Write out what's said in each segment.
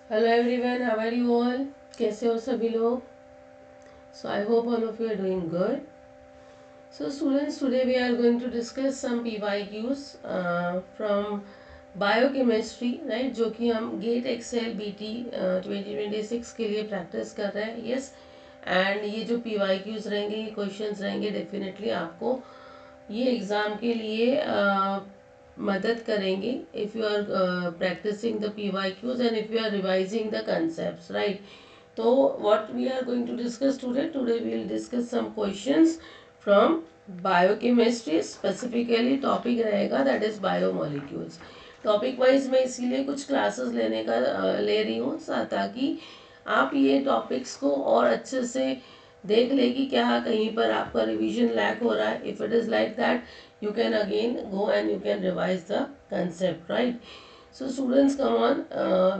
Hello everyone, how are you all? कैसे हो सभी लोग? So I hope all of you are doing good. So students, today we are going to discuss some PYQs from biochemistry, right? जो कि हम gate Excel BT 2026 के लिए practice कर रहे हैं. यस, एंड ये जो PYQs रहेंगे, ये क्वेश्चंस रहेंगे, डेफिनेटली आपको ये एग्ज़ाम के लिए मदद करेंगे if you are practising the PYQs and if you are revising the concepts, right? So what we are going to discuss today we will discuss some questions from biochemistry. Specifically topic रहेगा that is biomolecules. Topic wise मैं इसीलिए कुछ classes लेने का ले रही हूँ ताकि आप ये टॉपिक्स को और अच्छे से देख ले कि क्या कहीं पर आपका रिवीजन लैक हो रहा है. If it is like that you can again go and you can revise the concept, right? So students, come on,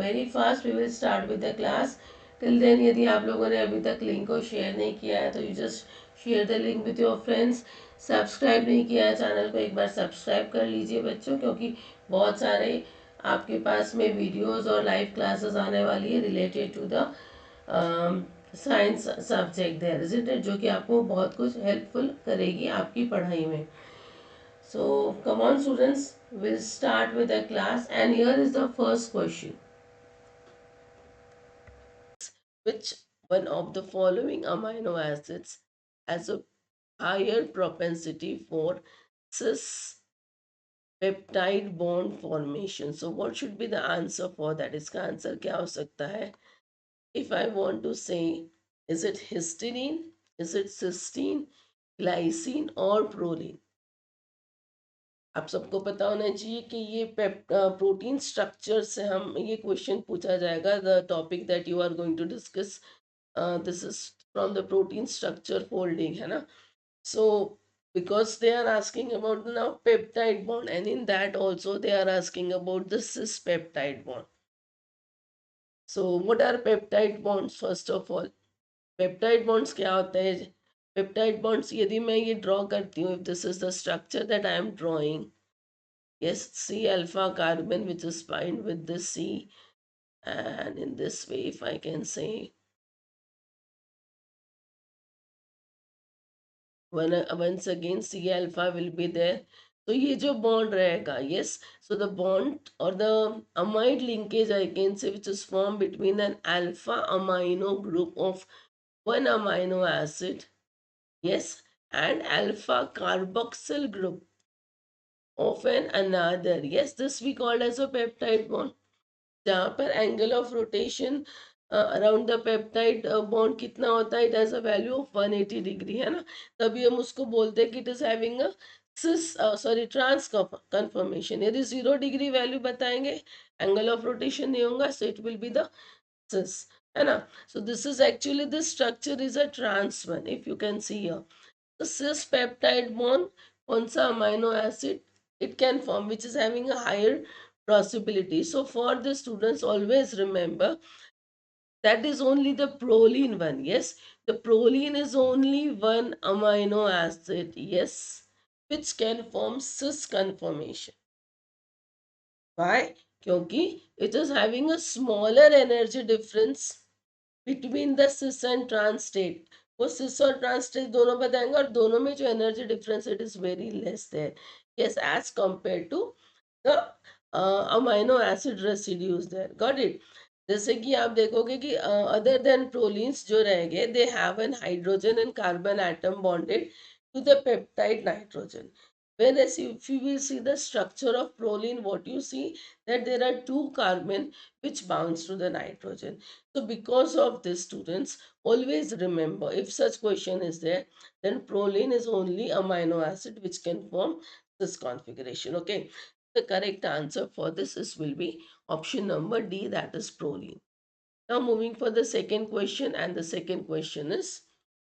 very fast we will start with the class. Till then, यदि आप लोगों ने अभी तक link को share नहीं किया है तो you just share the link with your friends. Subscribe नहीं किया है चैनल को, एक बार सब्सक्राइब कर लीजिए बच्चों, क्योंकि बहुत सारे आपके पास में वीडियोस और लाइव क्लासेस आने वाली है related to the science subject there, isn't it, जो कि आपको बहुत कुछ हेल्पफुल करेगी आपकी पढ़ाई में. So come on students, we'll start with the class, and here is the first question. Which one of the following amino acids has a higher propensity for cis peptide bond formation? So what should be the answer for that? इसका answer क्या हो सकता है? If I want to say, is it histidine, is it cysteine, glycine or proline? आप सबको पता होना चाहिए कि ये प्रोटीन स्ट्रक्चर से हम ये क्वेश्चन पूछा जाएगा. The topic that you are going to discuss, this is from the protein structure folding, है ना? So because they are asking about now peptide bond, and in that also they are asking about the cis peptide bond. So what are peptide bonds? First of all, peptide bonds क्या होते हैं? Peptide bonds, यदि मैं ये draw करती हूँ, if this is the structure that I am drawing, yes, C alpha carbon which is bind with this C, and in this way if I can say once again C alpha will be there. तो ये जो bond रहेगा, yes, so the bond or the amide linkage I can say which is formed between an alpha amino group of one amino acid, yes, and alpha carboxyl group of an another, yes, this we call as a peptide bond. जहाँ पर angle of rotation around the peptide bond कितना होता है, it has a value of 180 degree, है ना? तभी हम उसको बोलते हैं कि it is having a cis sorry trans conformation. यदि 0 डिग्री वैल्यू बताएंगे, एंगल ऑफ रोटेशन नहीं होगा, so it will be the cis, है ना? So this is actually this structure is a trans one, if you can see here. तो सिस peptide bond कौन सा amino acid it can form which is having a higher possibility. So for the students, always remember that is only the proline one. Yes, the proline is only one amino acid, yes, which can form cis conformation. Why? क्योंकि it is having a smaller energy difference between the cis and trans state. वो cis और trans state दोनों बताएंगे, और दोनों में जो energy difference it is very less there, yes, as compared to the amino acid residues there. Got it? जैसे कि आप देखोगे कि अदर देन प्रोलीन्स जो रहेंगे, they have an hydrogen and carbon atom bonded to the peptide nitrogen. Whereas if you will see the structure of proline, what you see that there are two carbon which bounds to the nitrogen. So because of this, students, always remember if such question is there, then proline is only amino acid which can form this configuration. Okay, the correct answer for this is will be option number D, that is proline. Now moving for the second question, and the second question is,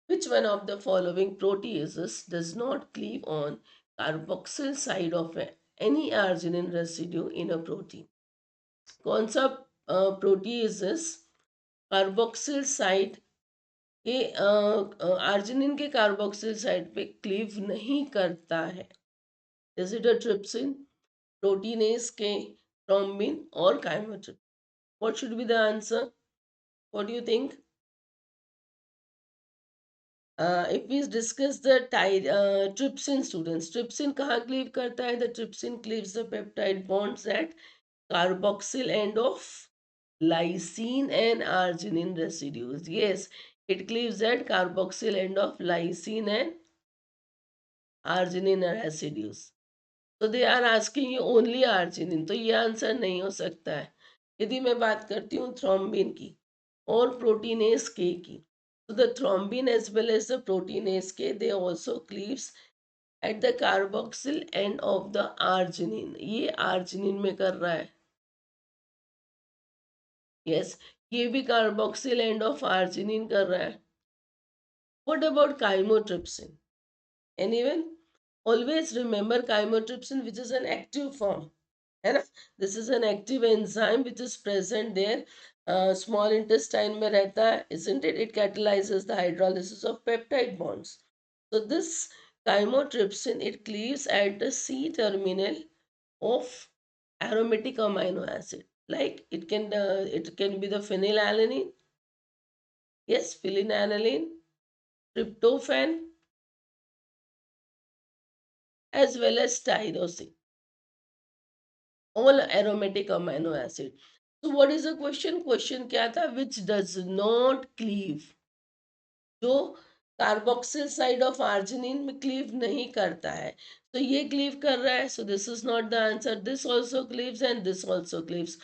which one of the following proteases does not cleave on carboxyl side of any arginine residue in a protein? कौन सा protease carboxyl side के arginine के carboxyl side पे cleave नहीं करता है? Is it a trypsin, प्रोटीनेस के, thrombin और chymotrypsin? What should be the answer? What do you think? If we discuss the trypsin, students, trypsin कहाँ cleave करता है? The trypsin cleaves the peptide bonds at carboxyl end of lysine and arginine residues. Yes, it cleaves at carboxyl end of lysine and arginine residues. तो they are asking you only arginine, तो ये answer नहीं हो सकता है। यदि मैं बात करती हूँ थ्रोम्बिन की और प्रोटीनेस के की, तो the thrombin as well as the proteinase K they also cleaves at the carboxyl end of the arginine, ये आर्जिनिन में कर रहा है। यस, ये भी कार्बोक्सिल एंड ऑफ आर्जिनिन कर रहा है। What about chymotrypsin? Anyone? Always remember chymotrypsin, which is an active form, है ना? This is an active enzyme which is present there. Small intestine में रहता है, isn't it? It catalyzes the hydrolysis of peptide bonds. So this chymotrypsin, it cleaves at the C terminal of aromatic amino acid. Like it can be the phenylalanine, yes, phenylalanine, tryptophan, as well as tyrosine, all aromatic amino acid. So what is the question? Question क्या था? Which does not cleave, जो carboxyl side of arginine में cleave नहीं करता है, तो ये cleave कर रहा है, सो this is not the answer. This also cleaves and this also cleaves,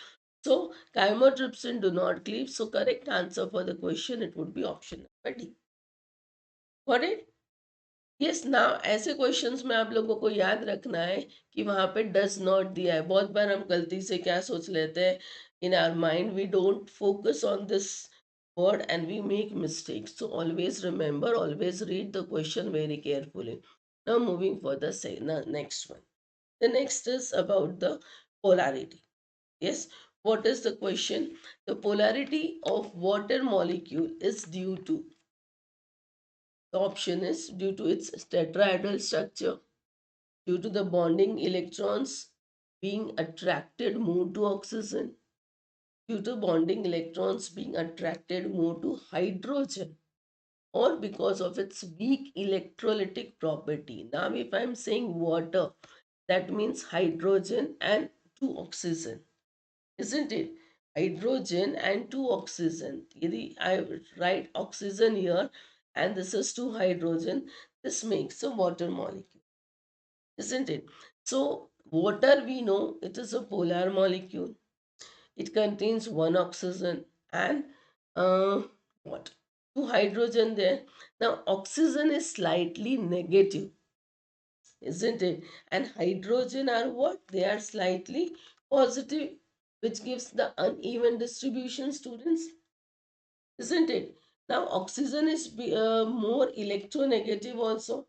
so chymotrypsin do not cleave, so correct answer for the question it would be option number D. Got it? Yes ना, ऐसे questions में आप लोगों को याद रखना है कि वहां पे डज नॉट दिया है। बहुत बार हम गलती से क्या सोच लेते हैं, in our mind we don't focus on this word and we make mistakes, so always remember, always read the question very carefully. Now moving for the next one. The next is about the polarity. Yes, what is the question? The polarity of water molecule is due to, the option is due to its tetrahedral structure, due to the bonding electrons being attracted more to oxygen, due to bonding electrons being attracted more to hydrogen, or because of its weak electrolytic property. Now, if I am saying water, that means hydrogen and two oxygen, isn't it? Hydrogen and two oxygen. Yadi I write oxygen here and this is two hydrogen, this makes a water molecule, isn't it? So water, we know it is a polar molecule. It contains one oxygen and what? Two hydrogen there. Now oxygen is slightly negative, isn't it? And hydrogen are what? They are slightly positive, which gives the uneven distribution, students, isn't it? Now oxygen is more electronegative also.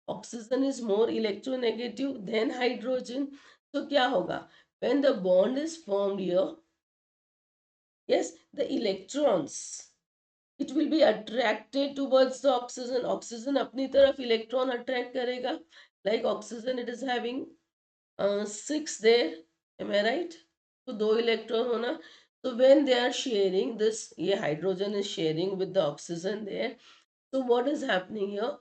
Oxygen is more electronegative than hydrogen. So क्या होगा? When the bond is formed here, yes, the electrons, it will be attracted towards the oxygen. Oxygen अपनी तरफ electron attract करेगा. Like oxygen, it is having 6 there. Am I right? तो दो electron होना. So when they are sharing this, ये hydrogen is sharing with the oxygen there. So what is happening here?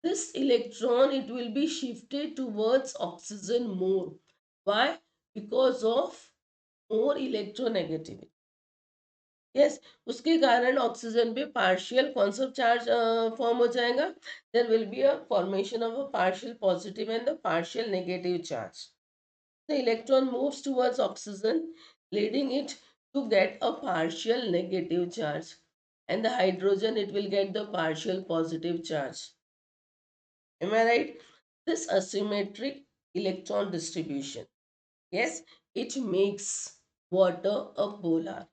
This electron, it will be shifted towards oxygen more. Why? Because of more electronegativity. Yes, उसके कारण oxygen पे partial कौन सा charge form हो जाएगा? There will be a formation of a partial positive and the partial negative charge. The electron moves towards oxygen, leading it to get a partial negative charge, and the hydrogen, it will get the partial positive charge. Am I right? This asymmetric electron distribution, yes, it makes water a polar.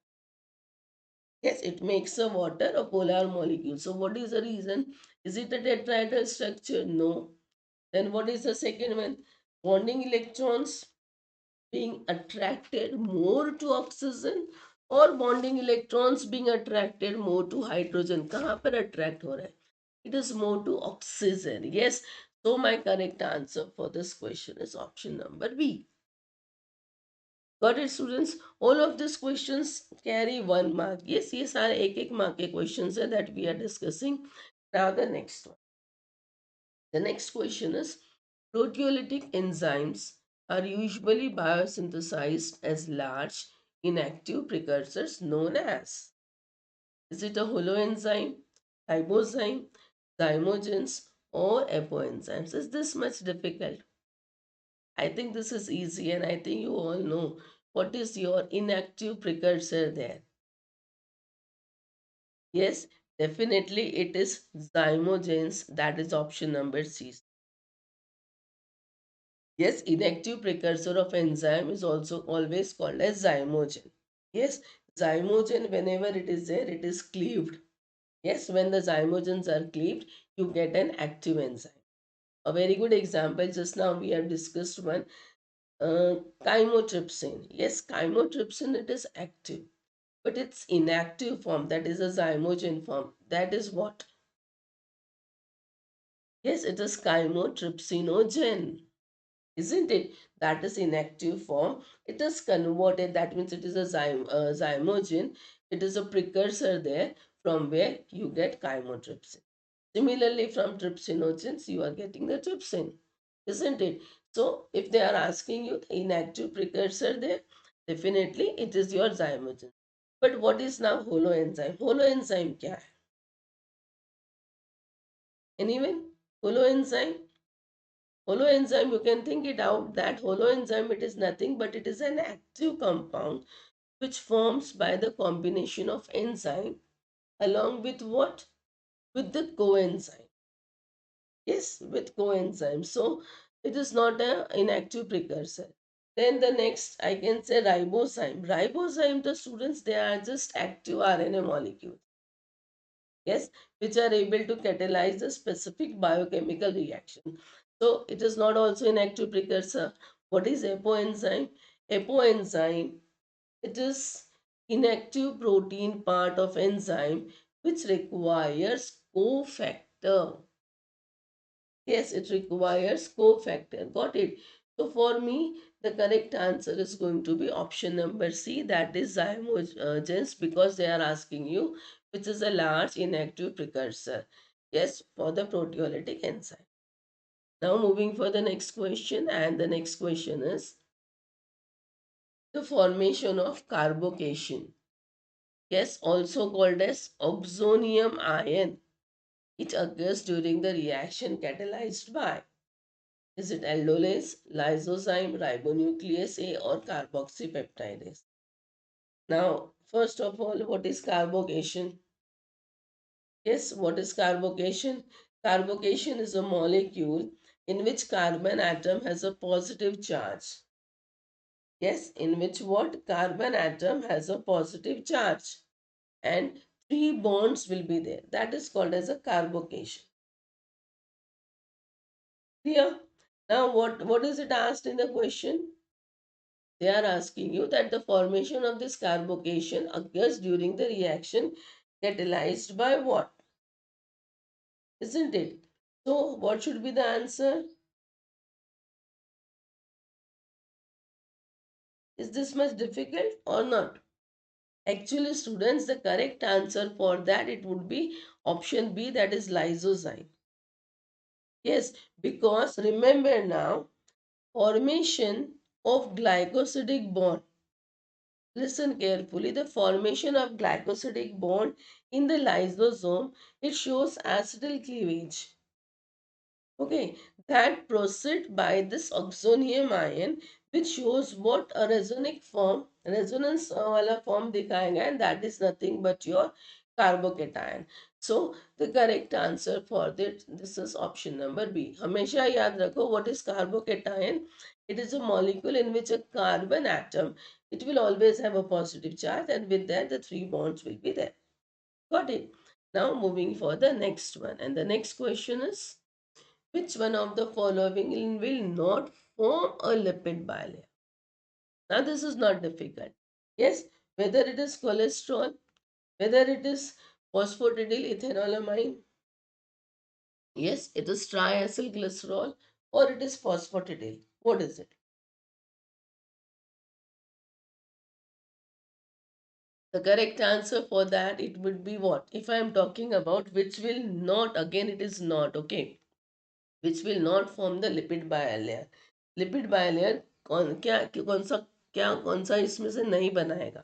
Yes, it makes a water a polar molecule. So what is the reason? Is it a tetrahedral structure? No. Then what is the second one? Bonding electrons being attracted more to oxygen, or bonding electrons being attracted more to hydrogen. कहाँ पर attract हो रहा है? It is more to oxygen. Yes. So my correct answer for this question is option number B. Got it, students? All of these questions carry 1 mark. Yes, yes, are एक mark के questions है that we are discussing. Now the next one. The next question is, proteolytic enzymes are usually biosynthesized as large inactive precursors known as. Is it a holoenzyme, ribozyme, zymogens, or apoenzymes? Is this much difficult? I think this is easy, and I think you all know what is your inactive precursor there. Yes, definitely it is zymogens. That is option number C. Yes, inactive precursor of enzyme is also always called as zymogen. Yes, zymogen, whenever it is there, it is cleaved. Yes, when the zymogens are cleaved, you get an active enzyme. A very good example, just now we have discussed one, chymotrypsin. Yes, chymotrypsin, it is active, but its inactive form, that is a zymogen form, that is what? Yes, it is chymotrypsinogen, isn't it? That is inactive form. It is converted, that means it is a zymogen. It is a precursor there from where you get chymotrypsin. Similarly, from trypsinogens, you are getting the trypsin, isn't it? So, if they are asking you the inactive precursor there, definitely it is your zymogen. But what is now holoenzyme? Holoenzyme क्या है? Anyone? Holoenzyme? Holoenzyme, you can think it out that holoenzyme, it is nothing but it is an active compound which forms by the combination of enzyme along with what? With the coenzyme. Yes, with coenzyme. So it is not an inactive precursor. Then the next, I can say ribozyme. Ribozyme, the students, they are just active RNA molecules. Yes, which are able to catalyze the specific biochemical reaction. So it is not also an active precursor. What is apoenzyme? Apoenzyme, it is inactive protein part of enzyme which requires cofactor. Yes, it requires cofactor. Got it? So for me, the correct answer is going to be option number C, that is zymogens, because they are asking you which is a large inactive precursor. Yes, for the proteolytic enzyme. Now moving for the next question, and the next question is the formation of carbocation. Yes, also called as oxonium ion. It occurs during the reaction catalyzed by, is it aldolase, lysozyme, ribonuclease A, or carboxypeptidase? Now, first of all, what is carbocation? Yes, what is carbocation? Carbocation is a molecule in which carbon atom has a positive charge. Yes, in which what? Carbon atom has a positive charge. And 3 bonds will be there. That is called as a carbocation. Clear? Now, what is it asked in the question? They are asking you that the formation of this carbocation occurs during the reaction catalyzed by what? Isn't it? So, what should be the answer? Is this much difficult or not? Actually, students, the correct answer for that, it would be option B, that is lysozyme. Yes, because remember now, formation of glycosidic bond. Listen carefully. The formation of glycosidic bond in the lysosome, it shows acetyl cleavage. Okay, that proceed by this oxonium ion, which shows what a resonic form, resonance wala form दिखाएगा, and that is nothing but your carbocation. So the correct answer for this is option number B. हमेशा याद रखो, what is carbocation? It is a molecule in which a carbon atom, it will always have a positive charge, and with that the 3 bonds will be there. Got it? Now moving for the next one, and the next question is, which one of the following will not form a lipid bilayer? Now, this is not difficult. Yes, whether it is cholesterol, whether it is phosphatidylethanolamin, yes, it is triacylglycerol, or it is phosphatidyl. What is it? The correct answer for that, it would be what? If I am talking about which will not, again it is not, okay, which will not form the lipid bilayer. Lipid bilayer कौन सा इसमें से नहीं बनाएगा?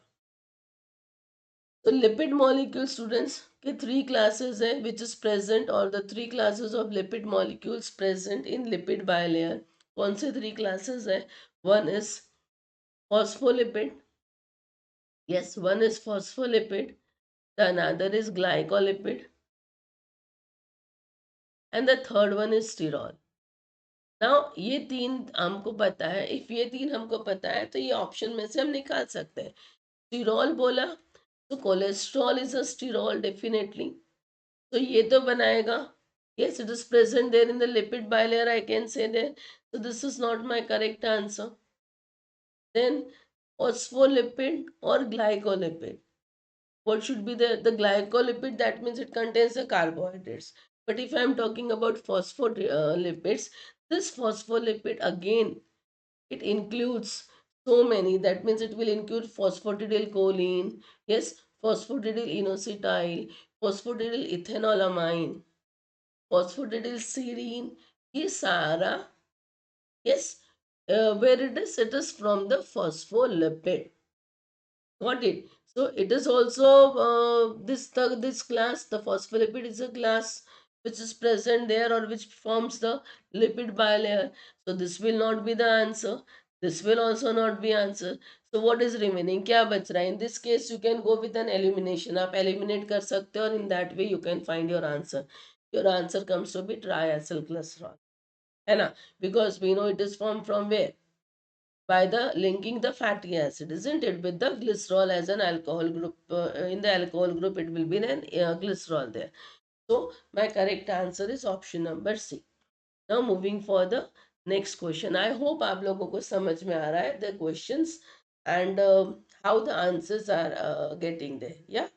तो lipid molecule students के three classes है which is present, और the three classes of lipid molecules present in lipid bilayer. कौन से थ्री क्लासेस है? One is phospholipid. Yes, one is phospholipid, the another is glycolipid, and the third one is sterol. Now ये तीन हमको पता है, if ये तीन हमको पता है तो ये ऑप्शन में से हम निकाल सकते हैं. स्टीरॉल बोला तो कोलेस्ट्रॉल इज अ स्टीरॉल डेफिनेटली, तो ये तो बनाएगा. Yes, it is present there in the lipid bilayer, I can say there. So this is not my correct answer. Then phospholipid or glycolipid. What should be the glycolipid? That means it contains the carbohydrates. But if I am talking about phospholipids, this phospholipid again, it includes so many. That means it will include phosphatidylcholine, yes, phosphatidylinositol, phosphatidylethanolamine, phosphatidylserine. ये सारा, yes, where it is from the phospholipid. Got it? So it is also this class, the phospholipid is a class which is present there or which forms the lipid bilayer. So this will not be the answer. This will also not be answer. So what is remaining? क्या बच रहा है? In this case, you can go with an elimination. आप eliminate कर सकते हो और in that way you can find your answer. Your answer comes to be triacylglycerol. है ना? Because we know it is formed from where? By the linking the fatty acid, isn't it, with the glycerol as an alcohol group. In the alcohol group it will be an glycerol there. So my correct answer is option number C. Now moving for the next question. I hope आप लोगों को समझ में आ रहा है the questions and how the answers are getting there. Yeah,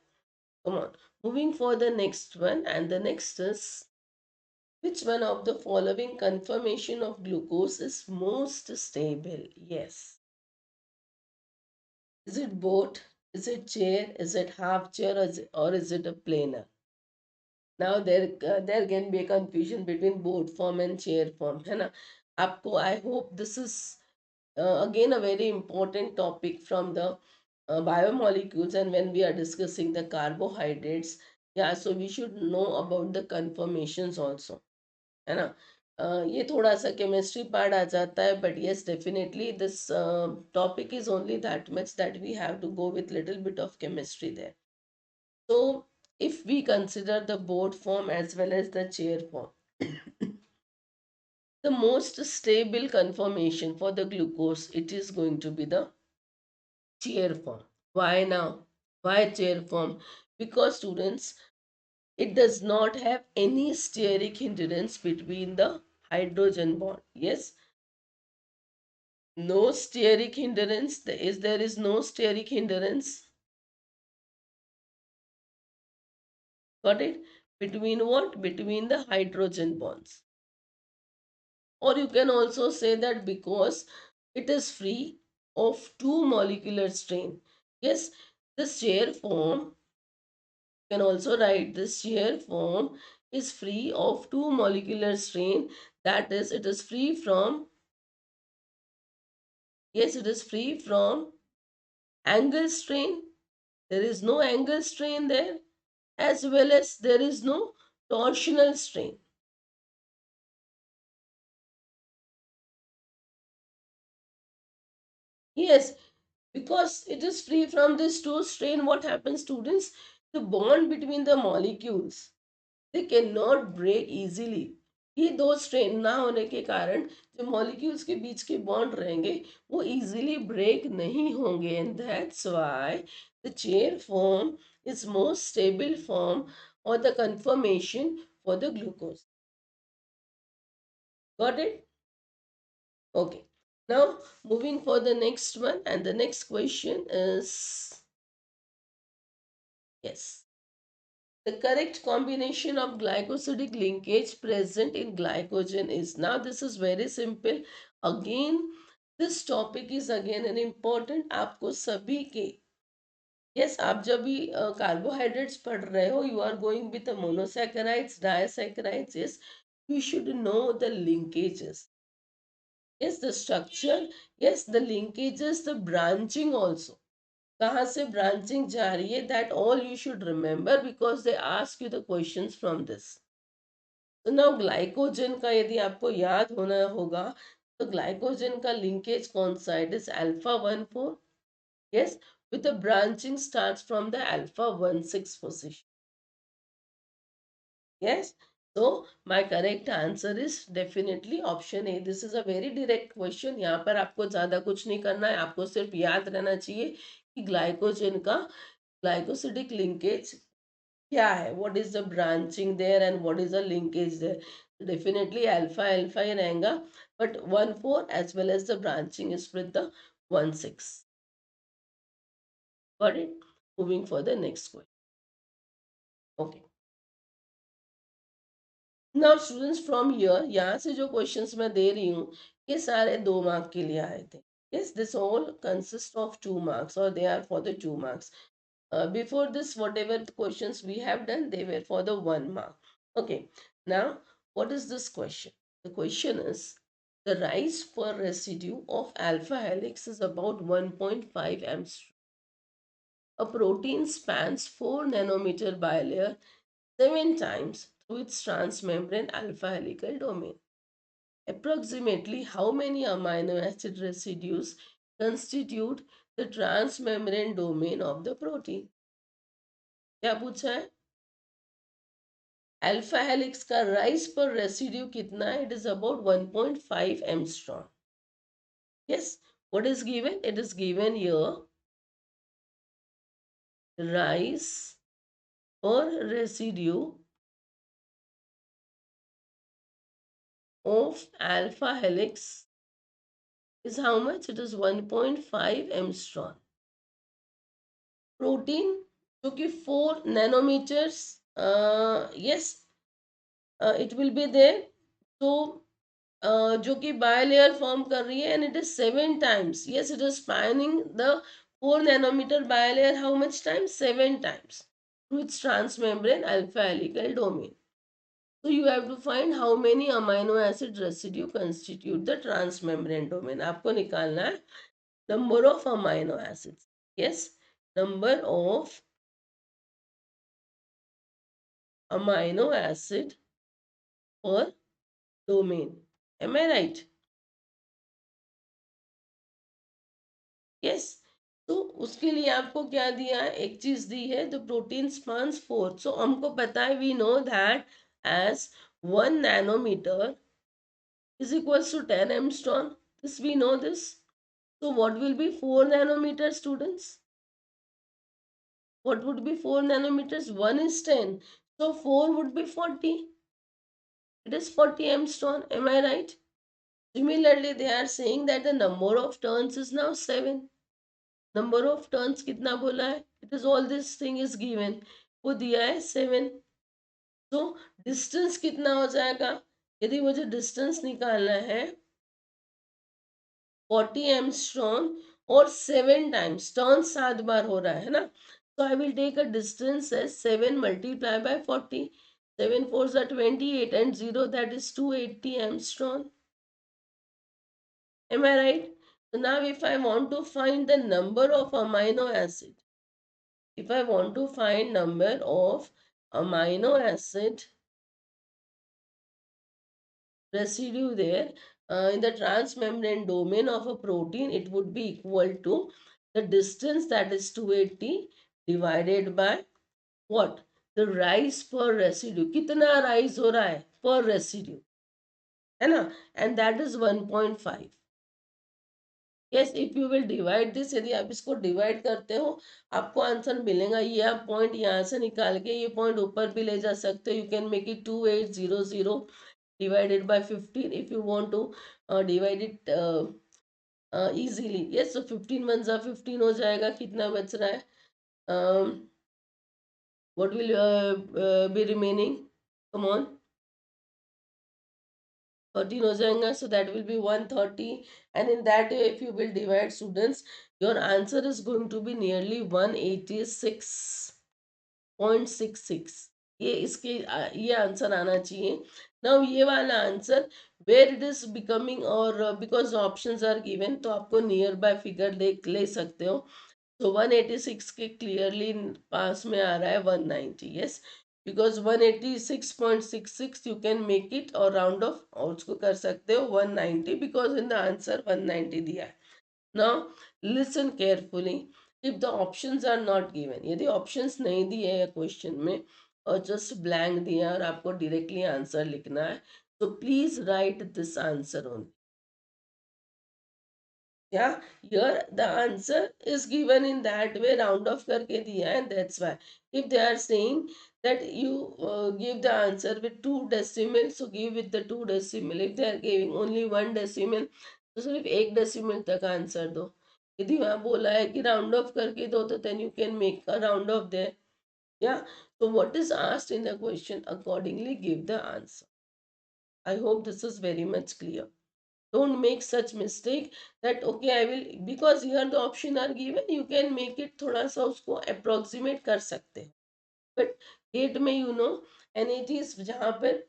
come on. Moving for the next one, and the next is, which one of the following conformation of glucose is most stable? Yes. Is it boat? Is it chair? Is it half chair? Or is it a planer? Now there can be a confusion between boat form and chair form, है ना? आपको, I hope this is again a very important topic from the biomolecules, and when we are discussing the carbohydrates, yeah, so we should know about the conformations also, है ना? ये थोड़ा सा chemistry part आ जाता है, but yes definitely this topic is only that much that we have to go with little bit of chemistry there. So if we consider the board form as well as the chair form, the most stable conformation for the glucose, it is going to be the chair form. Why now? Why chair form? Because students, it does not have any steric hindrance between the hydrogen bond. Yes, no steric hindrance. There is no steric hindrance. Got it? Between what? Between the hydrogen bonds. Or you can also say that because it is free of two molecular strain. Yes, this chair form, you can also write this chair form is free of two molecular strain. That is, it is free from, yes, it is free from angle strain. There is no angle strain there, as well as there is no torsional strain. Yes, because it is free from this two strain, what happens, students? The bond between the molecules, they cannot break easily. ये दो strain ना होने के कारण जो molecules के बीच के bond रहेंगे वो इजीली ब्रेक नहीं होंगे, and that's why the chair form is most stable form or the conformation for the glucose. Got it? Okay. Now moving for the next one, and the next question is, yes, the correct combination of glycosidic linkage present in glycogen is. Now this is very simple. Again, this topic is again an important, आपको सभी के yes, आप जब भी carbohydrates पढ़ रहे हो, you are going with monosaccharides, disaccharides, yes, you should know the linkages. Yes, the structure, yes, the linkages, the branching also. कहाँ से branching जा रही है, that all you should remember because they ask you the questions from this. So now glycogen का यदि आपको याद होना होगा, तो glycogen का linkage कौन सा है? It is alpha 1,4. Yes, with the branching starts from the alpha 1,6 position. Yes. So my correct answer is definitely option A. This is a very direct question. यहाँ पर आपको ज़्यादा कुछ नहीं करना है, आपको सिर्फ याद रहना चाहिए कि ग्लाइकोजन का ग्लाइकोसिडिक लिंकेज क्या है, what is the branching there and what is the linkage there. Definitely alpha alpha ही रहेगा, but 1,4 as well as the branching is with the 1,6. Got it. Moving for the next question. Okay, now students from here, यहाँ से जो questions मैं दे रही हूँ ये सारे 2 मार्क के लिए आए थे. Yes, this all consist of 2 marks और they are for the 2 marks. Before this, whatever the questions we have done, they were for the 1 mark. Okay, now what is this question? The question is, the rise per residue of alpha helix is about 1.5 angstrom. A protein spans 4 nanometer bilayer 7 times through its transmembrane alpha helical domain. Approximately how many amino acid residues constitute the transmembrane domain of the protein? क्या पूछा है? Alpha helix का rise पर residue कितना है? It is about 1.5 angstrom. Yes, what is given? It is given here, rise पर residue of alpha helix is how much? It is 1.5 angstrom. Protein जो कि 4 nanometres, yes, it will be there. तो जो कि bilayer form कर रही है and it is 7 times. Yes, it is spanning the 4 nanometre bilayer. How much times? 7 times through its transmembrane alpha helical domain. So you have to find how many amino acid residue constitute the transmembrane domain. आपको निकालना है number of amino acids. Yes, number of amino acid per domain. Am I right? Yes. तो उसके लिए आपको क्या दिया है? एक चीज दी है, द प्रोटीन स्पैन्स 4. सो हमको पता है, we know that as 1 nanometer is equals to 10 angstrom. This we know this. So what will be 4 nanometers, students? What would be 4 nanometers? 1 is 10. So 4 would be 40. It is 40 angstrom. Am I right? Similarly, they are saying that the number of turns is now 7. Number of turns कितना बोला है? It is all this thing is given. वो दिया है 7. So distance कितना हो जाएगा? यदि मुझे distance निकालना है 40 angstrom और 7 times, turn 7 बार हो रहा है ना, so I will take a distance as 7 multiplied by 40. 7 4s are 28 and 0, that is 280 angstrom. Am I right? So now if I want to find the number of amino acid, if I want to find number of amino acid residue there in the transmembrane domain of a protein, it would be equal to the distance, that is 280, divided by what? The rise per residue. कितना rise हो रहा है per residue, है ना? And that is 1.5. Yes, if you will divide this, यदि आप इसको divide करते हो आपको आंसर मिलेगा. ये आप पॉइंट यहाँ से निकाल के ये पॉइंट ऊपर भी ले जा सकते हो. You can make it 2800 divided by 15 if you want to divide it easily. Yes, so 15 1 जा 15 हो जाएगा. कितना बच रहा है? What will be remaining? Come on, 13 हो जाएगा. So that will be 130. And in that way, if you will divide, students, Your answer is going to be nearly 186.66. ये आंसर आना चाहिए. नाउ ये वाला answer where it is becoming, और because options are given तो आपको near by figure देख ले सकते हो. तो 186 के क्लियरली पास में आ रहा है 190. Yes, because 186.66 you can make it और राउंड ऑफ और उसको कर सकते हो 190, बिकॉज इन द आंसर 190 दिया है. Now listen carefully. If the options are not given, यदि ऑप्शंस नहीं दिए है क्वेश्चन में और जस्ट ब्लैंक दिया और आपको डायरेक्टली आंसर लिखना है, तो please right this answer only. Yeah, here the answer is given in that way, round off करके दिया है, and that's why if they are saying that you give the answer with two decimals, so give with the two decimal. If they are giving only one decimal, तो सिर्फ एक decimal तक answer दो. यदि वहाँ बोला है कि राउंड ऑफ करके दो, तो then you can make a round off there. Yeah, so what is asked in the question, accordingly give the answer. I hope this is very much clear. Don't make such mistake that okay I will, because here the option are given, you can make it थोड़ा सा उसको approximate कर सकते हैं. But gate में and it is जहाँ पर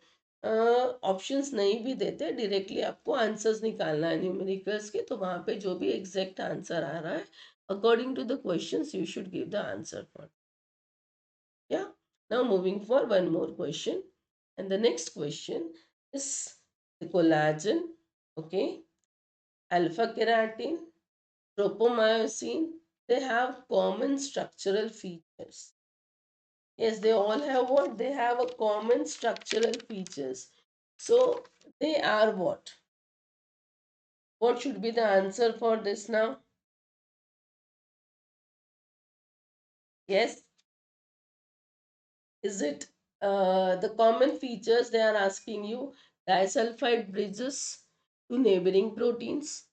options नहीं भी देते, डायरेक्टली आपको आंसर्स निकालना है न्यूमेरिकल्स के, तो वहाँ पे जो भी एग्जैक्ट आंसर आ रहा है according to the questions you should give the answer for. Yeah, now moving for one more question, and the next question is the collagen. Okay, alpha keratin, tropomyosin, they have common structural features. Yes, they all have what? They have a common structural features. So they are what? What should be the answer for this now? Yes, is it the common features they are asking you? Disulfide bridges to neighboring proteins,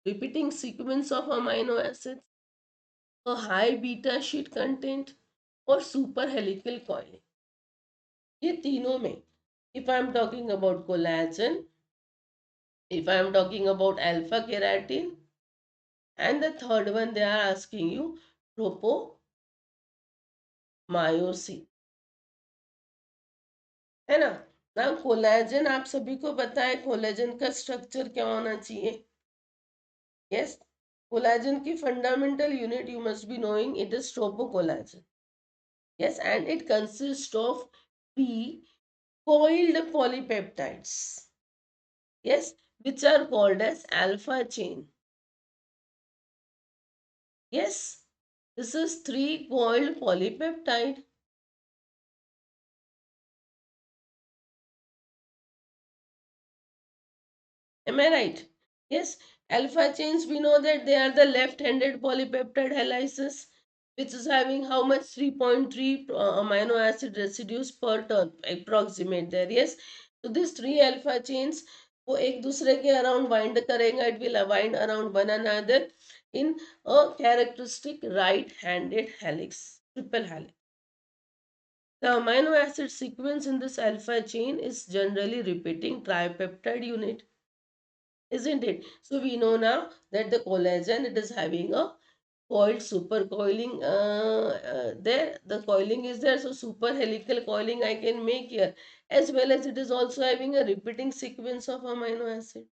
repeating sequence of amino acids, a high beta sheet content, or super helical coiling. ये तीनों में, if I am talking about collagen, if I am talking about alpha keratin, and the third one they are asking you tropomyosin, है ना. ना collagen आप सभी को पता है कोलेजन का स्ट्रक्चर क्या होना चाहिए. यस, कोलेजन की fundamental unit you must be knowing, it is tropocollagen. Yes, and it consist of 3 coiled polypeptides. Yes, which are called as alpha chain. Yes, this is 3 coiled polypeptide. Am I right? Yes, alpha chains, we know that they are the left-handed polypeptide helices, which is having how much? 3.3 amino acid residues per turn, approximate there. Yes, so these 3 alpha chains, वो एक दूसरे के around wind करेगा, it will wind around one another in a characteristic right-handed helix, triple helix. The amino acid sequence in this alpha chain is generally repeating tripeptide unit, isn't it? So we know now that the collagen, it is having a coiled super coiling there. The coiling is there, so super helical coiling I can make here, as well as it is also having a repeating sequence of amino acid.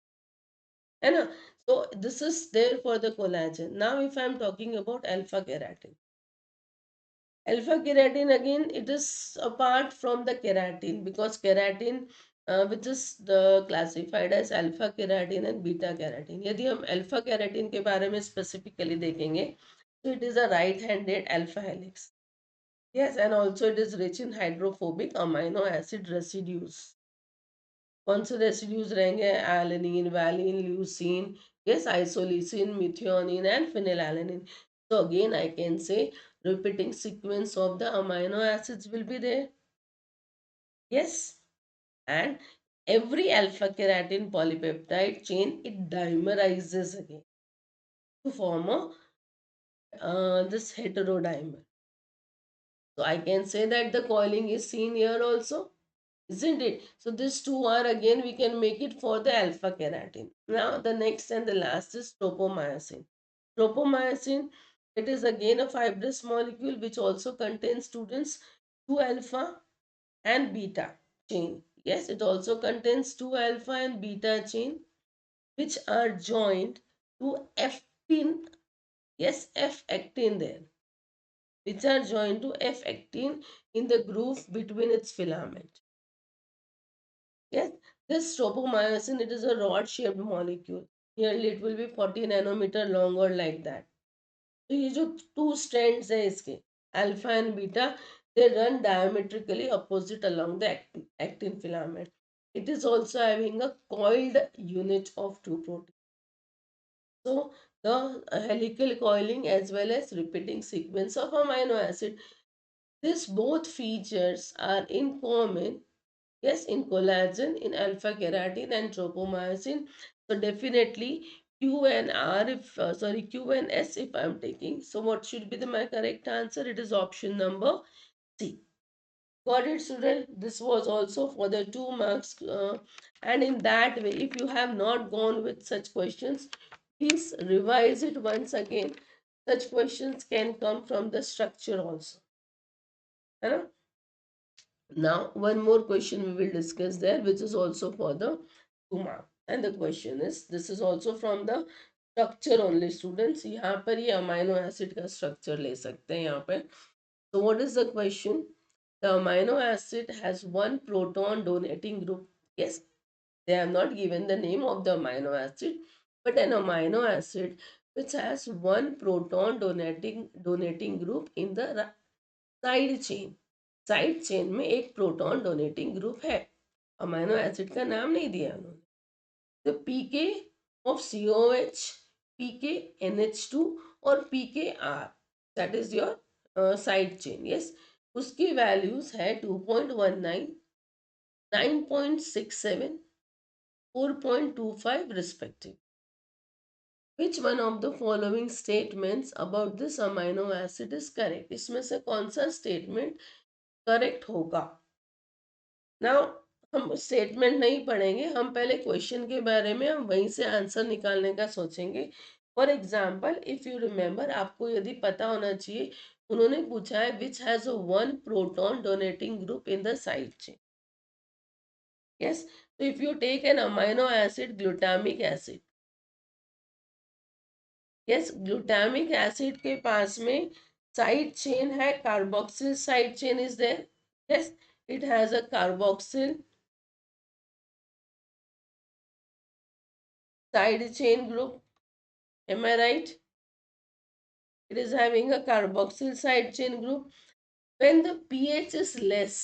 And so this is there for the collagen. Now if I am talking about alpha keratin. Alpha keratin, again it is apart from the keratin, because keratin which is the classified as alpha keratin and beta keratin. यदि हम alpha keratin के बारे में specifically देखेंगे, so it is a right-handed alpha helix. Yes, and also it is rich in hydrophobic amino acid residues. कौन से residues रहेंगे? Alanine, valine, leucine, yes, isoleucine, methionine, and phenylalanine. So again I can say repeating sequence of the amino acids will be there. Yes, and every alpha keratin polypeptide chain, it dimerizes again to form a this heterodimer. So I can say that the coiling is seen here also, isn't it? So these two are, again we can make it for the alpha keratin. Now the next and the last is tropomyosin. Tropomyosin, it is again a fibrous molecule which also contains, students, 2 alpha and beta chain. Yes, it also contains 2 alpha and beta chain which are joined to F-actin. Yes, F-actin there, which are joined to F-actin in the groove between its filament. Yes, this tropomyosin, it is a rod-shaped molecule. Nearly it will be 40 nanometer long or like that. तो ये जो two strands है इसके alpha and beta, they run diametrically opposite along the actin filament. It is also having a coiled unit of two proteins. So the helical coiling as well as repeating sequence of amino acid. These both features are in common, yes, in collagen, in alpha keratin and tropomyosin. So definitely Q and R, if sorry, Q and S if I'm taking. So what should be my correct answer? It is option number C. Got it, student? This was also for the 2 marks. And in that way, if you have not gone with such questions, please revise it once again. Such questions can come from the structure also. है Now, one more question we will discuss there, which is also for the 2 mark. And the question is, this is also from the structure only, students. यहाँ पर ये amino acid का structure ले सकते हैं यहाँ पे. So what is the question? The amino acid has one proton donating group. Yes, they have not given the name of the amino acid, but an amino acid which has one proton donating group in the side chain. Side chain में एक proton donating group है. Amino acid का नाम नहीं दिया उन्होंने. तो पीके of COH, PK NH2 और पीके R, that is your side chain. Yes, उसकी वैल्यूज है 2.19, 9.67, 4.25 respective. Which one of the following statements about this amino acid is correct? इसमें से कौन सा स्टेटमेंट करेक्ट होगा? नाउ हम स्टेटमेंट नहीं पढ़ेंगे, हम पहले क्वेश्चन के बारे में हम वहीं से आंसर निकालने का सोचेंगे. For example, if you remember, आपको यदि पता होना चाहिए, उन्होंने पूछा है which has one proton donating group in the side chain. Yes, तो if you take an amino acid glutamic acid, yes, glutamic acid के पास में साइड चेन है, carboxyl side chain is there. Yes, it has a carboxyl side chain group. Am I right? It is having a carboxyl side chain group. When the pH is less,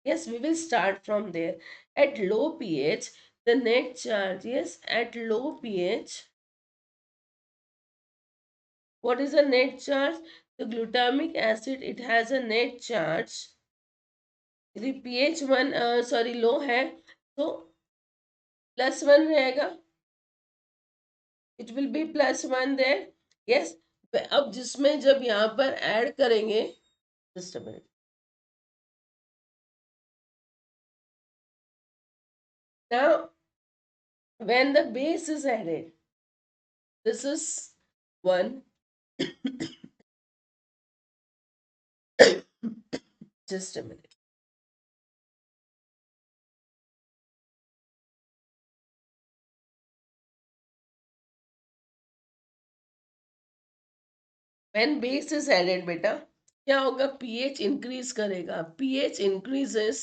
yes, we will start from there. At low pH, the net charge, yes, at low pH, what is the net charge? The glutamic acid, it has a net charge. The pH 1, sorry, low है, तो +1 रहेगा. It will be +1 there. Yes. अब जिसमें जब यहाँ पर add करेंगे, just a minute. Now, when the base is added, this is 1. Just a minute. When base is added, बेटा क्या होगा? pH increase करेगा. pH increases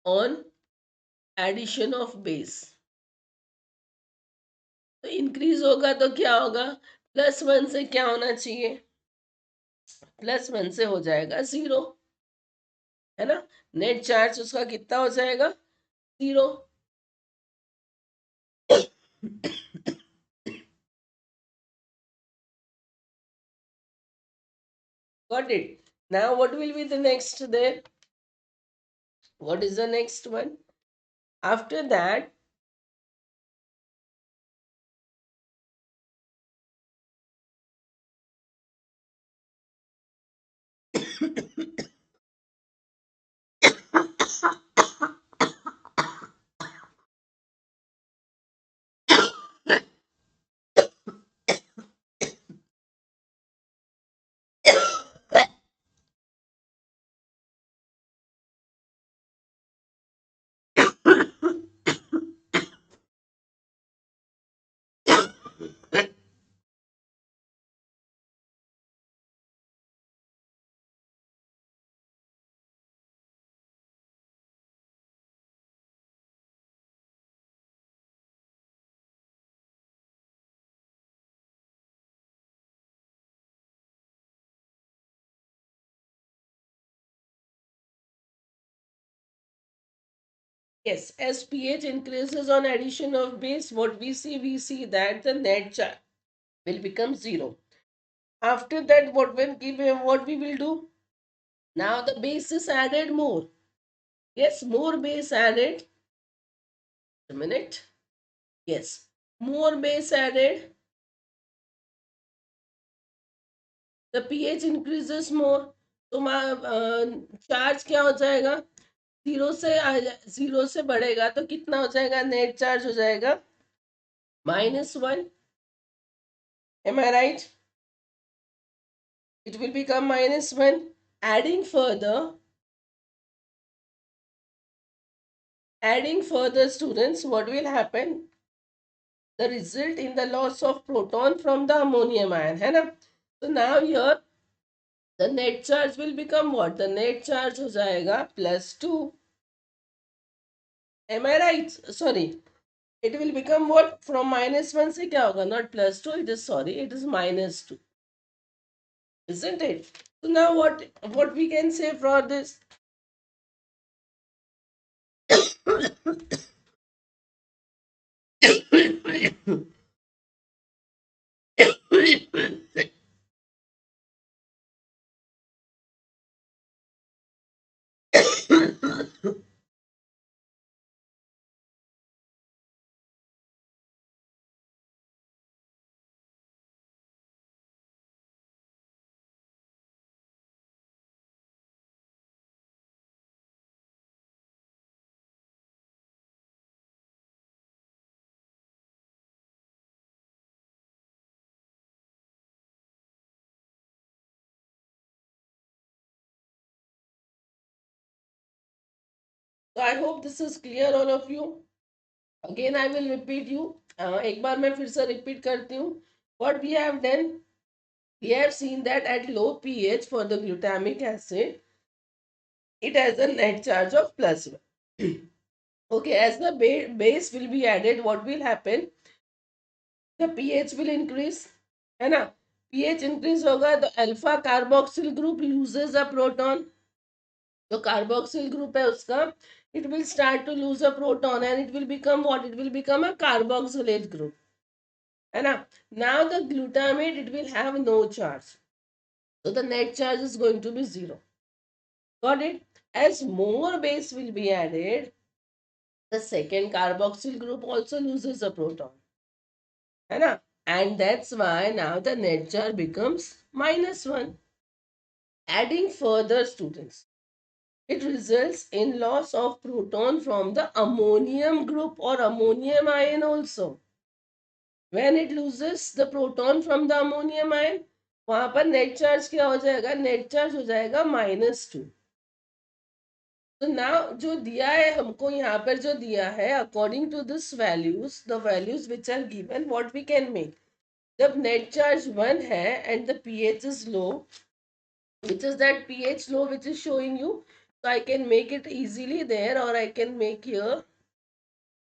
on addition of base. तो इंक्रीज होगा तो क्या होगा? +1 से क्या होना चाहिए? +1 से हो जाएगा 0, है ना. नेट चार्ज उसका कितना हो जाएगा? 0. Got it. Now what will be the next there? What is the next one? After that, Yes, as pH increases on addition of base, what we see that the net charge will become 0. After that, what we will do? Now the base is added more. Yes, more base added. A minute. Yes, more base added. The pH increases more. तो charge क्या हो जाएगा? Zero से बढ़ेगा तो कितना हो जाएगा? नेट चार्ज हो जाएगा -1. Am I right? It will become -1. Adding further, students, what will happen? The result in the loss of proton from the ammonium ion, है ना? So now here the net charge will become what? The net charge हो जाएगा +2. Am I right? Sorry. It will become what? From -1 से क्या होगा? Not +2. It is, sorry, it is -2. Isn't it? So now what we can say for this? So I hope this is clear, all of you. Again I will repeat you. एक बार मैं फिर से repeat करती हूँ. What we have done, we have seen that at low pH for the glutamic acid, it has a net charge of +1. Okay, as the base will be added, what will happen? The pH will increase, है ना? pH increase होगा तो alpha carboxyl group loses a proton. जो carboxyl group है उसका, it will start to lose a proton and it will become what? It will become a carboxylate group, है ना? Now the glutamate, it will have no charge, so the net charge is going to be 0. Got it? As more base will be added, the second carboxyl group also loses a proton, है ना? And that's why now the net charge becomes -1. Adding further, students, it results in loss of proton from the ammonium group or ammonium ion also. When it loses the proton from the ammonium ion, वहां पर net charge क्या हो जाएगा? Net charge हो जाएगा -2. तो now जो दिया है हमको, यहाँ पर जो दिया है, according to this values, the values which are given, what we can make? जब नेट चार्ज 1 है and the pH is low, which is that pH low which is showing you, so I can make it easily there, or I can make here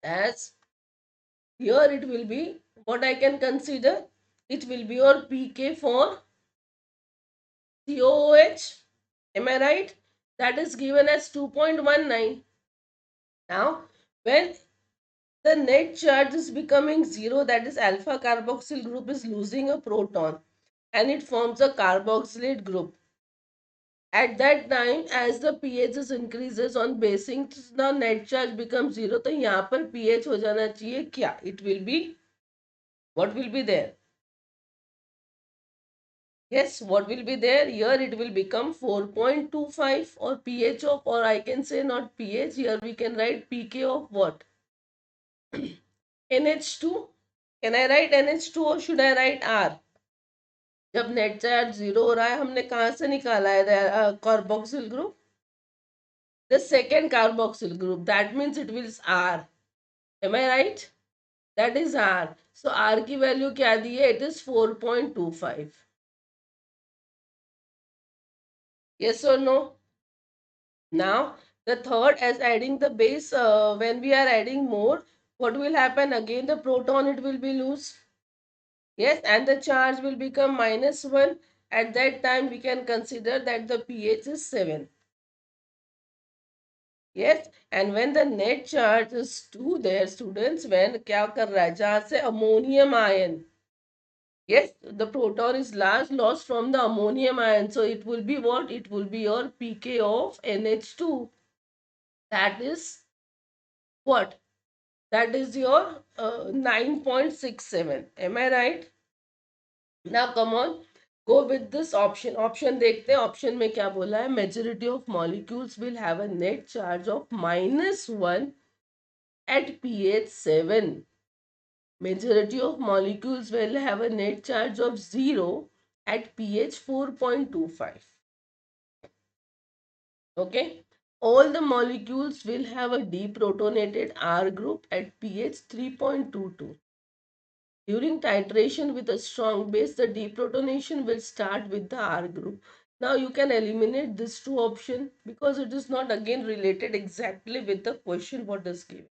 as, here it will be what I can consider, it will be your pK for COOH. Am I right? That is given as 2.19. Now when the net charge is becoming 0, that is alpha carboxyl group is losing a proton and it forms a carboxylate group. At that time, as the pH increases on basing, the net charge becomes 0. तो यहाँ पर pH हो जाना चाहिए क्या? It will be, what will be there? Yes, what will be there? Here it will become 4.25 or pH of, or I can say not pH, here we can write pK of what? NH2. Can I write NH2 or should I write R? जब net charge 0 हो रहा है, हमने कहाँ से निकाला है carboxyl group? The second carboxyl group. That means it will R. Am I right? That is R. So R की value क्या दी है? It is 4.25. Yes or no? Now the third, as adding the base, when we are adding more, what will happen? Again the proton it will be loose. Yes, and the charge will become -1. At that time we can consider that the pH is 7. Yes, and when the net charge is 2 there, students, when क्या कर रहा है? जहाँ से ammonium ion. Yes, the proton is lost from the ammonium ion. So it will be what? It will be your pK of NH2. That is what? That is your 9.67. Am I right? Now come on. Go with this option. Option देखते हैं. Option में क्या बोला है? Majority of molecules will have a net charge of -1 at pH 7. Majority of molecules will have a net charge of 0 at pH 4.25. Okay. All the molecules will have a deprotonated R group at pH 3.22. During titration with a strong base, the deprotonation will start with the R group. Now you can eliminate this two option because it is not again related exactly with the question what is given.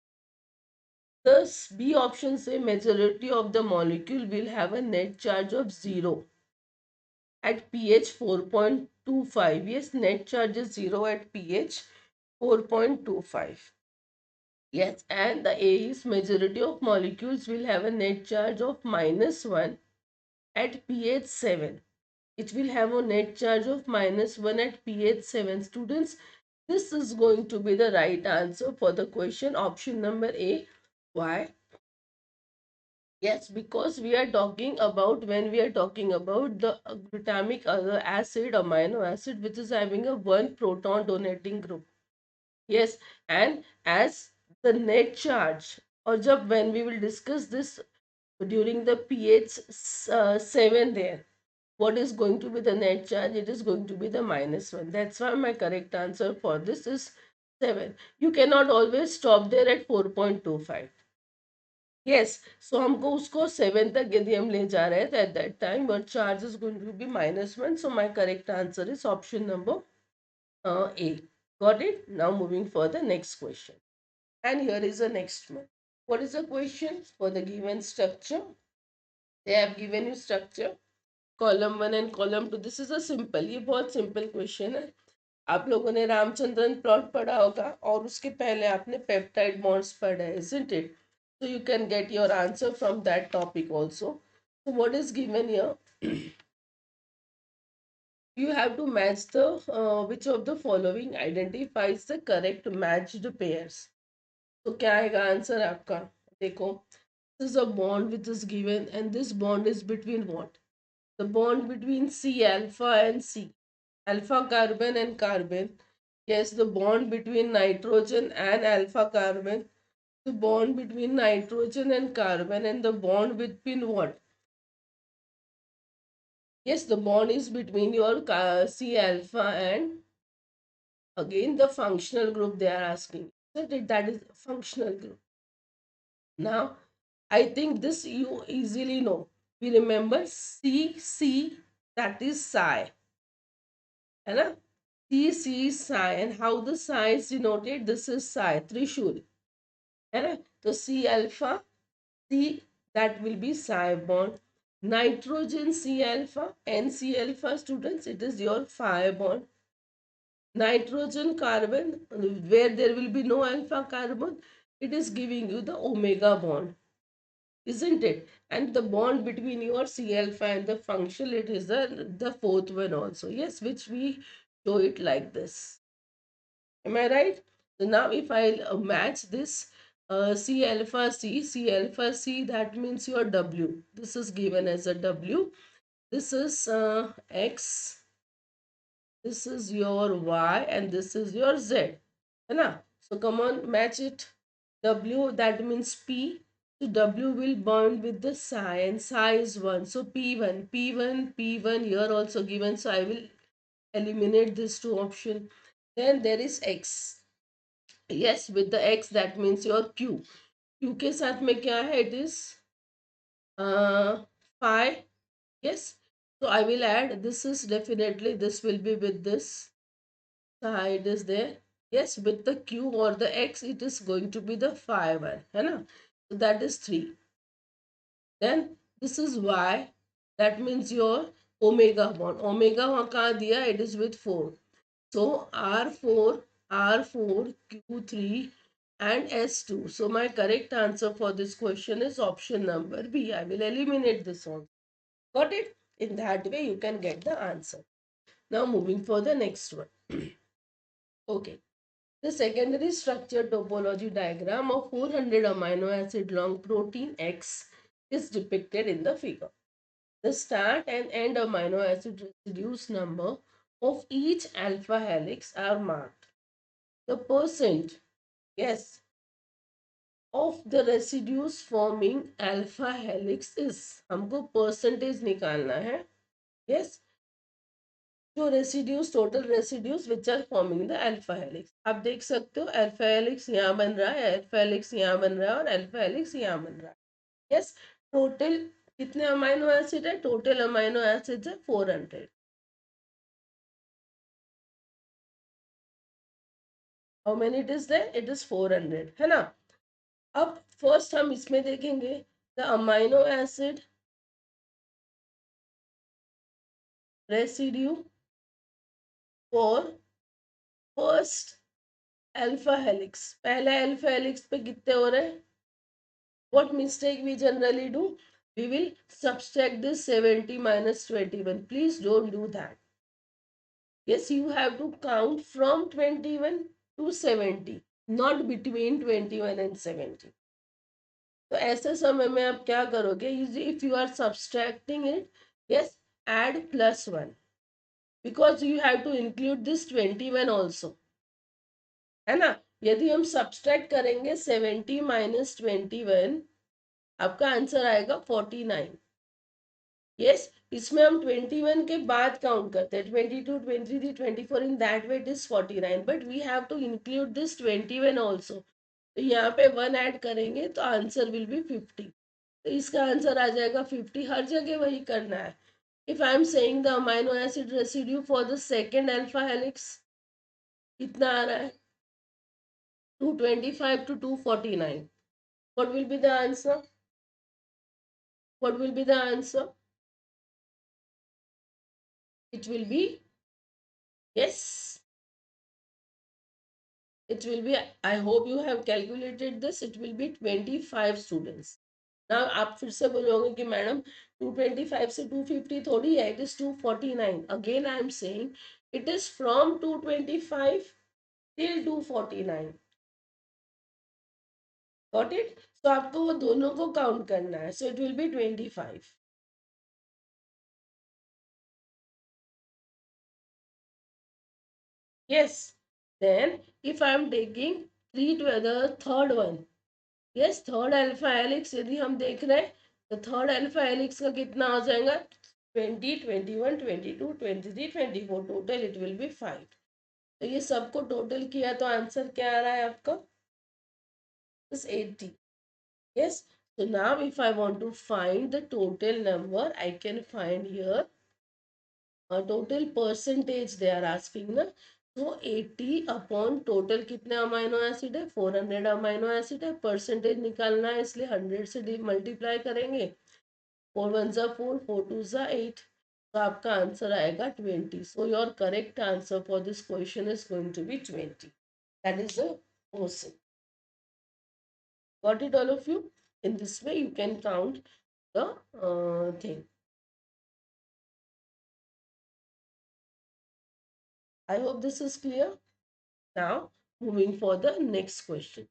Thus, B option say majority of the molecule will have a net charge of 0 at pH 4.25. Yes, net charge is 0 at pH 4.25. Yes, and the A is majority of molecules will have a net charge of -1 at pH 7. It will have a net charge of -1 at pH 7. Students, this is going to be the right answer for the question option number A. Why? Yes, because we are talking about, when we are talking about the glutamic acid, amino acid, which is having a one proton donating group. Yes, and as the net charge, or jab when we will discuss this during the pH 7 there, what is going to be the net charge? It is going to be the -1. That's why my correct answer for this is 7. You cannot always stop there at 4.25. Yes, so हमको उसको 7 तक यदि हम ले जा रहे हैं, at that time our charge is going to be -1. So my correct answer is option number A. Got it? Now moving for the next question. And here is the next one. What is the question? For the given structure, they have given you structure column 1 and column 2. This is a simple, ये बहुत simple question है. आप लोगों ने Ramachandran plot पढ़ा होगा और उसके पहले आपने पेप्टाइड बॉन्ड्स पढ़ा है, isn't it? So you can get your answer from that topic also. So what is given here? You have to match the which of the following identifies the correct matched pairs. तो क्या आएगा answer आपका? देखो, this is a bond which is given and this bond is between what? The bond between C alpha and C, alpha carbon and carbon. Yes, the bond between nitrogen and alpha carbon, the bond between nitrogen and carbon, and the bond between what? Yes, the bond is between your C alpha and again the functional group they are asking. That is functional group. Now, I think this you easily know. We remember C, that is psi. है ना? C psi, and how the psi is denoted? This is psi, Trishul. है ना? तो C alpha, C, that will be psi bond. Nitrogen C alpha, NC alpha, students, it is your phi bond. Nitrogen carbon, where there will be no alpha carbon, it is giving you the omega bond, isn't it? And the bond between your C alpha and the functional, it is the fourth one also. Yes, which we show it like this. Am I right? So now if I match this C alpha C, that means your W. This is given as a W. This is X. This is your Y and this is your Z. Hai. So come on, match it. W, that means P. So W will bond with the psi and psi is 1. So P1, P1, P1 here also given. So I will eliminate this two option. Then there is X. Yes, with the X that means your Q. Q के साथ में क्या है? It is phi. Yes. So I will add, this is definitely, this will be with this. The height is there. Yes, with the Q or the X, it is going to be the phi one. है ना? So that is 3. Then this is Y. That means your omega bond. Omega वहाँ कहाँ दिया? It is with 4. So R4, R4, Q3 and S2. So my correct answer for this question is option number B. I will eliminate this one. Got it? In that way you can get the answer. Now moving for the next one. Okay. The secondary structure topology diagram of 400 amino acid long protein X is depicted in the figure. The start and end amino acid residues number of each alpha helix are marked. The percent, yes, of the residues forming alpha helix is, हमको percentage निकालना है. Yes, जो residues, total residues which are forming the alpha helix. आप देख सकते हो alpha helix यहाँ बन रहा है, अल्फा हेलिक्स यहाँ बन रहा है और अल्फा हेलिक्स यहाँ बन रहा है. यस, टोटल कितने अमाइनो एसिड है? टोटल अमाइनो एसिड है 400. How many it is there? It is 400, है ना. अब फर्स्ट हम इसमें देखेंगे the amino acid residue for first alpha helix. पहला अल्फा हेलिक्स पे कितने हो रहे हैं? What mistake we generally do? We will subtract this 70 minus 21. Please don't do that. Yes, you have to count from 21 to 70, not between 21 and 70. तो ऐसे समय में आप क्या करोगे? If you are subtracting it, yes, add +1 because you have to include this 21 also. है ना. यदि हम subtract करेंगे 70 minus 21, आपका आंसर आएगा 49. यस, इसमें हम 21 के बाद काउंट करते हैं, 22, 23, 24. In that way it is 49, but we have to include this 21 also. तो यहाँ पे 1 ऐड करेंगे तो आंसर विल बी 50. तो इसका आंसर आ जाएगा 50. हर जगह वही करना है. If I am saying the amino acid residue for the second alpha helix, कितना आ रहा है? 225 to 249. What will be the answer? What will be the answer? It will be, yes, it will be, I hope you have calculated this, it will be 25 students. Now आप फिर से बोलोगे कि madam 225 से 250 थोड़ी है, it is 249. Again I am saying it is from 225 till 249. Got it? So आपको वो दोनों को काउंट करना है. So it will be 25. Yes. Then if I am taking 3 to the third one, yes, third alpha helix यदि हम देख रहे हैं तो थर्ड अल्फा हेलिक्स का कितना हो जाएगा? 20, 21, 22, 23, 24. Total it will B 5. तो ये सबको टोटल किया तो आंसर क्या आ रहा है आपका? इस 80. Yes. So now if I want to find the total number, I can find here a total percentage they are asking ना. तो 80 अपॉन टोटल कितने अमाइनो एसिड है? 400 अमाइनो एसिड है. परसेंटेज निकालना है इसलिए 100 से मल्टीप्लाई करेंगे. 4 1 जा 4, 4 2 जा 8. तो आपका आंसर आएगा 20. So your correct answer for this question is going to be 20. That is the question. Got it, all of you? In this way you can count the thing. I hope this is clear. Now moving for the next question.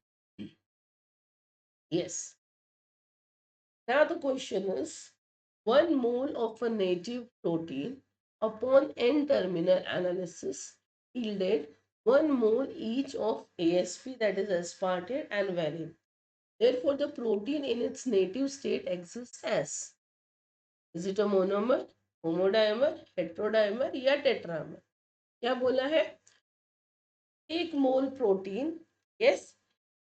Yes. Now the question is, 1 mole of a native protein upon N-terminal analysis yielded 1 mole each of ASP, that is aspartate, and valine. Therefore, the protein in its native state exists as, is it a monomer, homodimer, heterodimer या tetramer? क्या बोला है? 1 मोल protein, yes,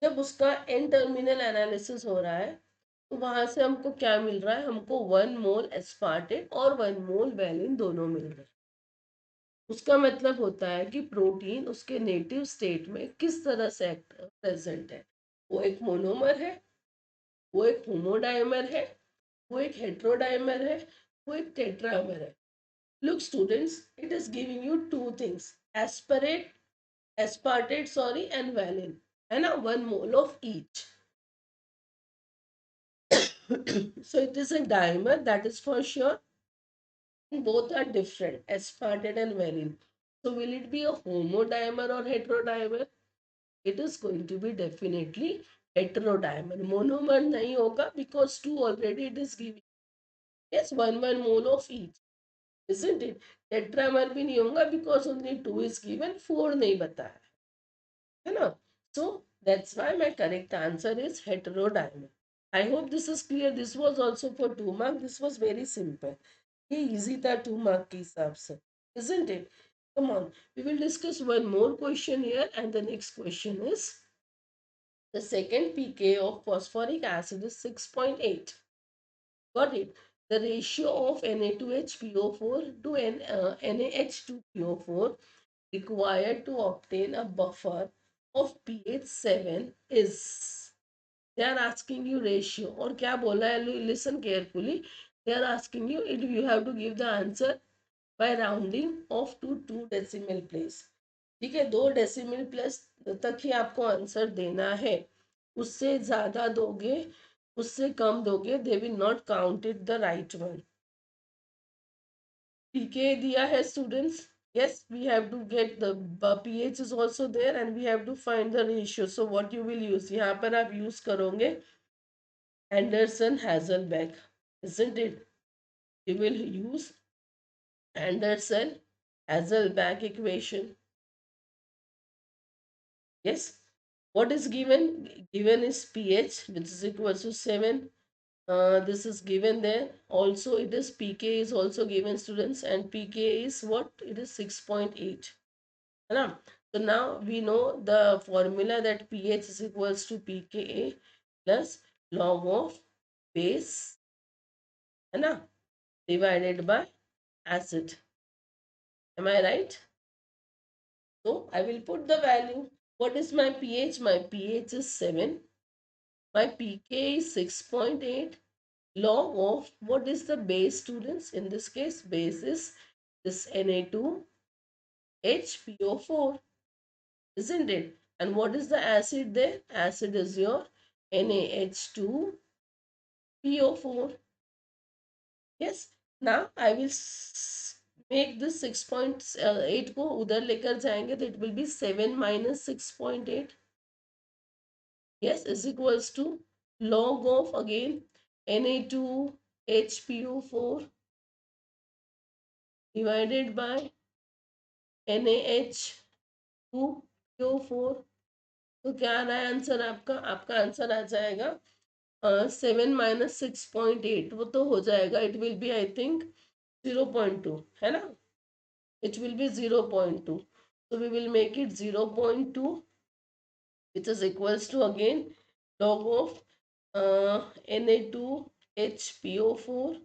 जब उसका N terminal analysis हो रहा है तो वहां से हमको क्या मिल रहा है, हमको 1 मोल एस्पार्टेट और 1 मोल वैलिन दोनों मिल रहे हैं। उसका मतलब होता है कि प्रोटीन उसके नेटिव स्टेट में किस तरह से प्रेजेंट है। वो एक मोनोमर है, वो एक होमोडाइमर है, वो एक हेट्रोडाइमर है, वो एक टेट्रामर है। Look students, it is giving you two things, aspartate sorry and valine, है ना, 1 mole of each. So it is a dimer, that is for sure. Both are different, aspartate and valine. So will it be a homodimer or heterodimer? It is going to be definitely heterodimer. Monomer nahi hoga because two already it is giving. Yes, 1 mole of each, isn't it? Tetramer bhi nahi hoga because only 2 is given, 4 nahi bataya, है ना? So that's why my correct answer is heterodimer. I hope this is clear. This was also for 2 mark. This was very simple. ये easy था 2 mark के हिसाब से, isn't it? Come on, we will discuss one more question here, and the next question is the second pK of phosphoric acid is 6.8. Got it? The ratio of Na2HPO4 to NaH2PO4 required to obtain a buffer of pH 7 is, they are asking you ratio, और क्या बोला है, listen carefully, they are asking you, you have to give the answer by rounding off to 2 decimal place. ठीक है, 2 decimal plus तक ही आपको answer देना है, उससे ज्यादा दोगे, उससे कम दोगे, they will not count it the right one. pK दिया है students, yes we have to get the pH is also there and we have to find the ratio. So what you will use, यहाँ पर आप use करोगे Henderson Hasselbalch, isn't it? You will use Henderson Hasselbalch equation. Yes, what is given, given is pH which is equal to 7. This is given there also, it is pK is also given students, and pK is what, it is 6.8, है ना? So now we know the formula that pH is equals to pKa plus log of base, है ना, divided by acid. Am I right? So I will put the value. What is my pH? My pH is 7. My pK is 6.8. Log of, what is the base students? In this case, base is this Na2HPO4, isn't it? And what is the acid there? Acid is your NaH2PO4. Yes. Now I will make this 6.8 को उधर लेकर जाएंगे तो it will be 7 minus 6.8. Yes, is equals to log of again Na2HPO4 divided by NaH2PO4. तो क्या आ रहा है answer आपका? आपका आंसर आ जाएगा 7 minus 6.8, वो तो हो जाएगा, it will be I think 0.2, है ना? It will be 0.2. So we will make it 0.2, which is equals to again log of Na2HPO4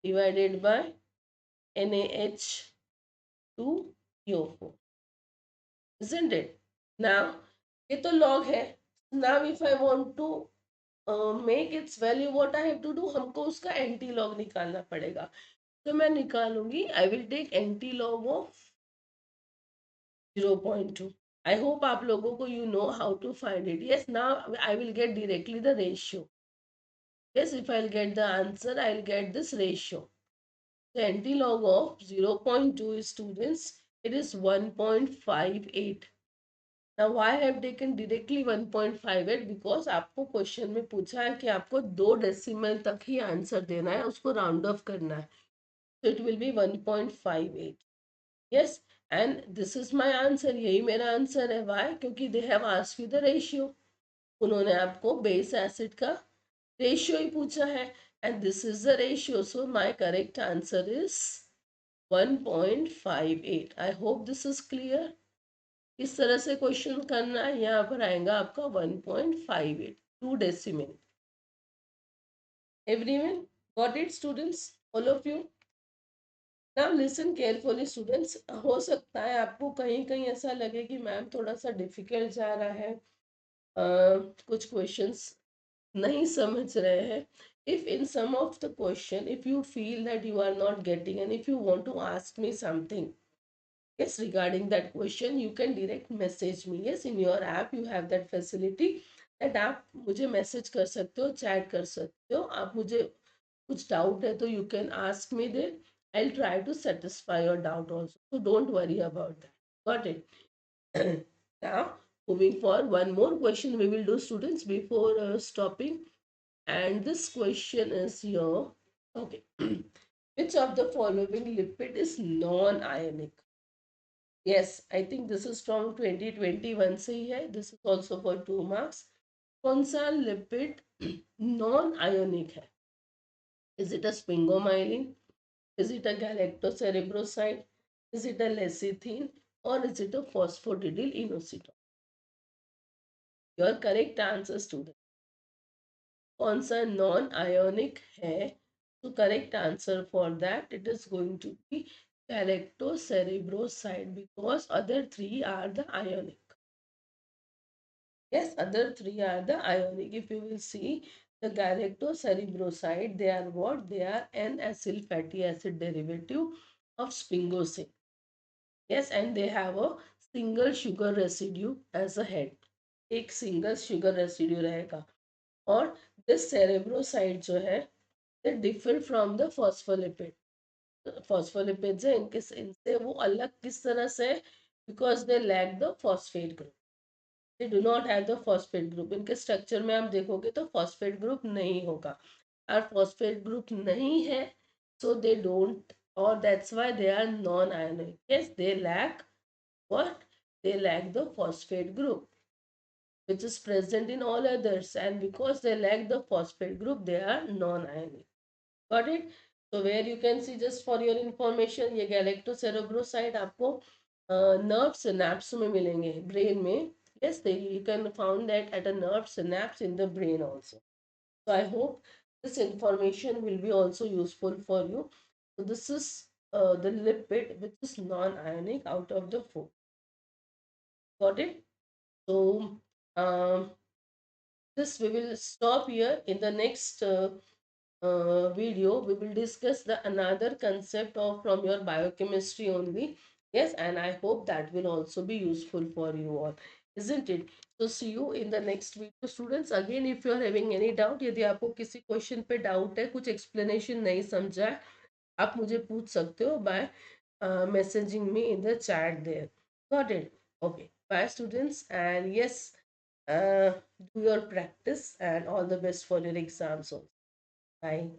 divided by NaH2PO4, isn't it? Now ये तो log है. Now if I want to make its value, what I have to do, हमको उसका anti log निकालना पड़ेगा. तो मैं निकालूंगी, I will take anti log of 0.2. I hope आप लोगों को you know how to find it. Yes, now I will get directly the ratio. Yes, if I'll get the answer, I'll get this ratio. The anti-log of 0.2 is students, it is 1.58. Now why I have taken directly 1.58? Because आपको question में पूछा है कि आपको 2 decimal तक ही answer देना है, उसको राउंड ऑफ करना है. So it will be 1.58. Yes, and this is my answer. यही मेरा आंसर है. Why? क्योंकि they have asked you the ratio. उन्होंने आपको बेस एसिड का रेशियो ही पूछा है, and this is the ratio. So my correct answer is 1.58. I hope this is clear. इस तरह से क्वेश्चन करना है। यहाँ पर आएगा आपका 1.58, 2 decimal. Everyone got it students, all of you? Now listen carefully students. हो सकता है आपको कहीं कहीं ऐसा लगे कि मैम थोड़ा सा डिफिकल्ट जा रहा है, कुछ क्वेश्चंस नहीं समझ रहे हैं। if in some of the question if you feel that you are not getting and if you want to ask me something, yes, regarding that question, you can direct message me. Yes, in your app you have that facility that आप मुझे message कर सकते हो, chat कर सकते हो। आप मुझे कुछ डाउट है तो you can ask me there. I'll try to satisfy your doubt also, so don't worry about that. Got it? Now moving for one more question we will do, students, before stopping. And this question is here. Okay. Which of the following lipid is non-ionic? Yes, I think this is from 2021 से ही है. This is also for 2 marks. कौन सा lipid non ionic है? Is it a sphingomyelin? Is it a galactocerebroside? Is it a lecithin? Or is it a phosphatidyl inositol? Your correct answer, student. कौन सा non ionic है? तो correct answer for that it is going to be galactocerebroside, because other three are the ionic. Yes, other three are the ionic. If you will see the galactocerebroside, they are what? They are an acyl fatty acid derivative of sphingosine. Yes, and they have a single sugar residue as a head. एक single sugar residue रहेगा। और this cerebroside जो है, they differ from the phospholipid. Phospholipids है इनके, इनसे वो अलग किस तरह से? Because they lack the phosphate group. They do not have the phosphate group. इनके स्ट्रक्चर में आप देखोगे तो फॉस्फेट ग्रुप नहीं होगा, और फॉस्फेट ग्रुप नहीं है, सो दे डोंट, और that's why they are non ionic. Yes, they lack what? They lack the phosphate group, which is present in all others, and because they lack the phosphate group, they are non-ionic. Got it? So where you can see, just for your information, ये galactocerebroside आपको nerve synapse में मिलेंगे, brain में. Yes, they, you can found that at a nerve synapse in the brain also. So I hope this information will be also useful for you. So this is the lipid which is non-ionic out of the four. Got it? So um, this we will stop here. In the next video we will discuss the another concept of from your biochemistry only. Yes, and I hope that will also be useful for you all, isn't it? So see you in the next video, students. Again, if you are having any doubt, यदि आपको किसी question पे doubt है, कुछ explanation नहीं समझा है, आप मुझे पूछ सकते हो bye messaging me in the chat there. Got it? Okay, bye students, and yes, uh, do your practice and all the best for your exams also. Bye.